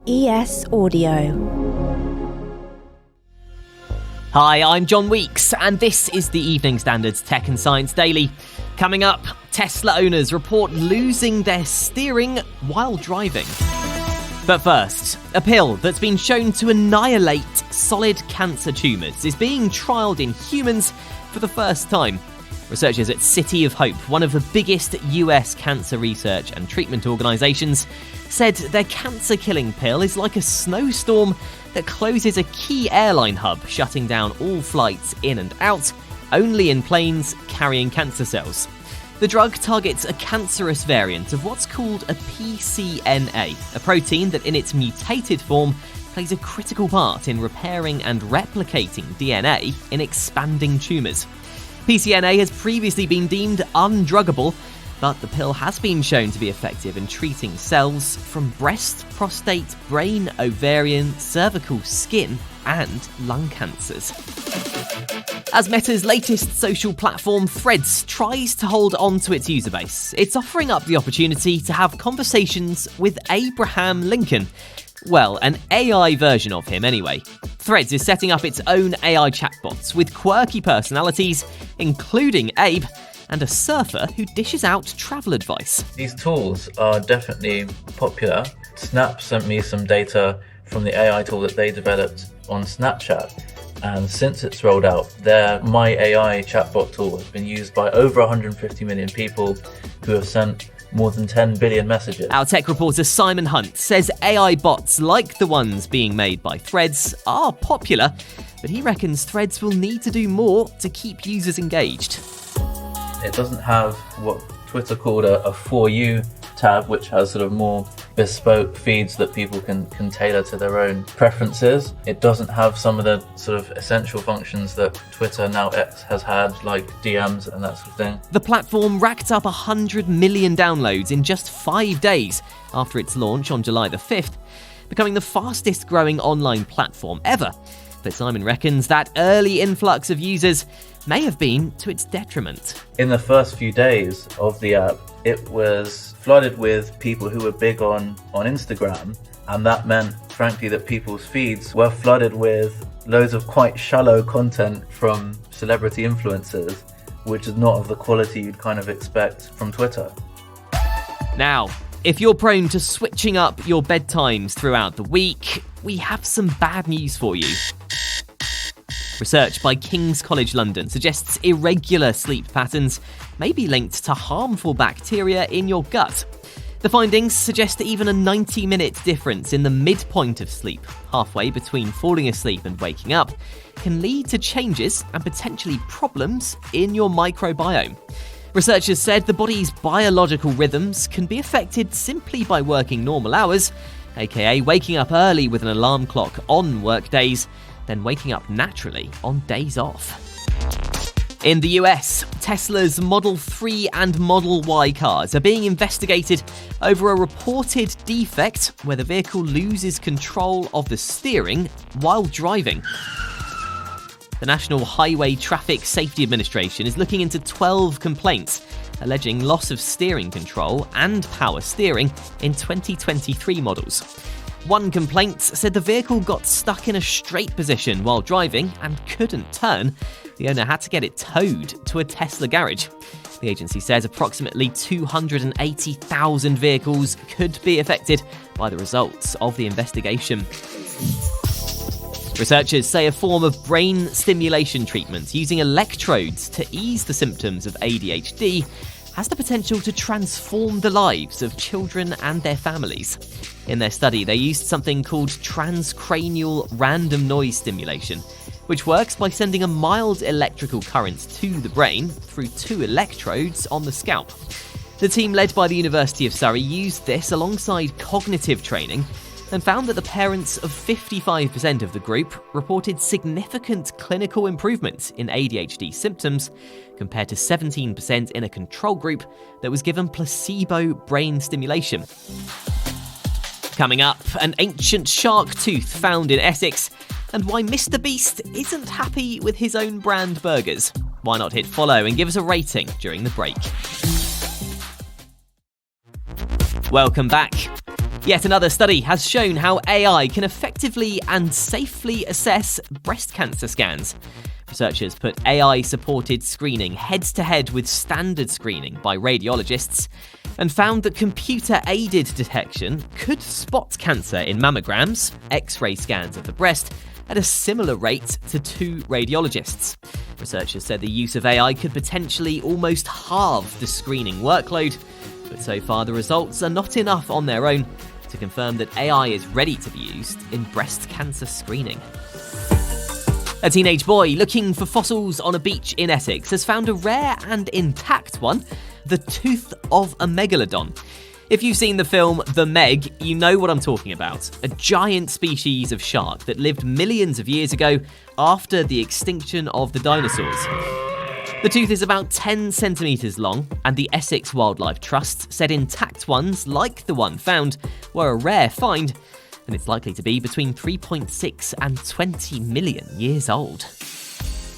ES Audio. Hi, I'm John Weeks, and this is the Evening Standard's Tech and Science Daily. Coming up, Tesla owners report losing their steering while driving. But first, a pill that's been shown to annihilate solid cancer tumours is being trialled in humans for the first time. Researchers at City of Hope, one of the biggest US cancer research and treatment organisations, said their cancer-killing pill is like a snowstorm that closes a key airline hub, shutting down all flights in and out, only in planes carrying cancer cells. The drug targets a cancerous variant of what's called a pCNA, a protein that in its mutated form plays a critical part in repairing and replicating DNA in expanding tumours. pCNA has previously been deemed undruggable, but the pill has been shown to be effective in treating cells from breast, prostate, brain, ovarian, cervical, skin, and lung cancers. As Meta's latest social platform, Threads, tries to hold on to its user base, it's offering up the opportunity to have conversations with Abraham Lincoln. Well, an AI version of him anyway. Threads is setting up its own AI chatbots with quirky personalities, including Abe, and a surfer who dishes out travel advice. These tools are definitely popular. Snap sent me some data from the AI tool that they developed on Snapchat. And since it's rolled out, their My AI chatbot tool has been used by over 150 million people who have sent more than 10 billion messages. Our tech reporter Simon Hunt says AI bots like the ones being made by Threads are popular, but he reckons Threads will need to do more to keep users engaged. It doesn't have what Twitter called a For You tab, which has sort of more bespoke feeds that people can tailor to their own preferences. It doesn't have some of the sort of essential functions that Twitter, now X, has had, like DMs and that sort of thing. The platform racked up 100 million downloads in just 5 days after its launch on July the 5th, becoming the fastest growing online platform ever. But Simon reckons that early influx of users may have been to its detriment. In the first few days of the app, it was flooded with people who were big on Instagram, and that meant, frankly, that people's feeds were flooded with loads of quite shallow content from celebrity influencers, which is not of the quality you'd kind of expect from Twitter. Now, if you're prone to switching up your bedtimes throughout the week, we have some bad news for you. Research by King's College London suggests irregular sleep patterns may be linked to harmful bacteria in your gut. The findings suggest that even a 90-minute difference in the midpoint of sleep, halfway between falling asleep and waking up, can lead to changes and potentially problems in your microbiome. Researchers said the body's biological rhythms can be affected simply by working normal hours, aka waking up early with an alarm clock on work days, then waking up naturally on days off. In the US, Tesla's Model 3 and Model Y cars are being investigated over a reported defect where the vehicle loses control of the steering while driving. The National Highway Traffic Safety Administration is looking into 12 complaints alleging loss of steering control and power steering in 2023 models. One complaint said the vehicle got stuck in a straight position while driving and couldn't turn. The owner had to get it towed to a Tesla garage. The agency says approximately 280,000 vehicles could be affected by the results of the investigation. Researchers say a form of brain stimulation treatment using electrodes to ease the symptoms of ADHD has the potential to transform the lives of children and their families. In their study, they used something called transcranial random noise stimulation, which works by sending a mild electrical current to the brain through 2 electrodes on the scalp. The team led by the University of Surrey used this alongside cognitive training and found that the parents of 55% of the group reported significant clinical improvements in ADHD symptoms compared to 17% in a control group that was given placebo brain stimulation. Coming up, an ancient shark tooth found in Essex, and why MrBeast isn't happy with his own brand burgers. Why not hit follow and give us a rating during the break? Welcome back. Yet another study has shown how AI can effectively and safely assess breast cancer scans. Researchers put AI-supported screening head-to-head with standard screening by radiologists and found that computer-aided detection could spot cancer in mammograms, X-ray scans of the breast, at a similar rate to 2 radiologists. Researchers said the use of AI could potentially almost halve the screening workload, but so far the results are not enough on their own to confirm that AI is ready to be used in breast cancer screening. A teenage boy looking for fossils on a beach in Essex has found a rare and intact one, the tooth of a megalodon. If you've seen the film The Meg, you know what I'm talking about. A giant species of shark that lived millions of years ago after the extinction of the dinosaurs. The tooth is about 10 centimetres long, and the Essex Wildlife Trust said intact ones, like the one found, were a rare find, and it's likely to be between 3.6 and 20 million years old.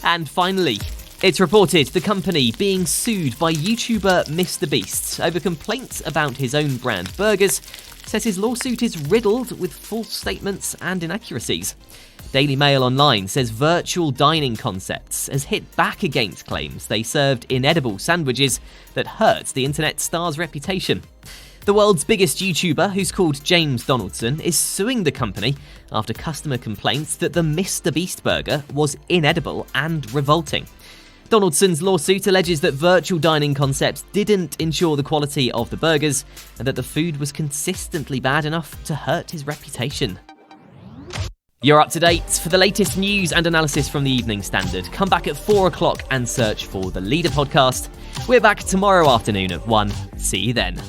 And finally, it's reported the company being sued by YouTuber MrBeast over complaints about his own brand burgers says his lawsuit is riddled with false statements and inaccuracies. Daily Mail Online says Virtual Dining Concepts has hit back against claims they served inedible sandwiches that hurt the internet star's reputation. The world's biggest YouTuber, who's called James Donaldson, is suing the company after customer complaints that the MrBeast Burger was inedible and revolting. Donaldson's lawsuit alleges that Virtual Dining Concepts didn't ensure the quality of the burgers and that the food was consistently bad enough to hurt his reputation. You're up to date. For the latest news and analysis from the Evening Standard, come back at 4 o'clock and search for the Leader podcast. We're back tomorrow afternoon at 1. See you then.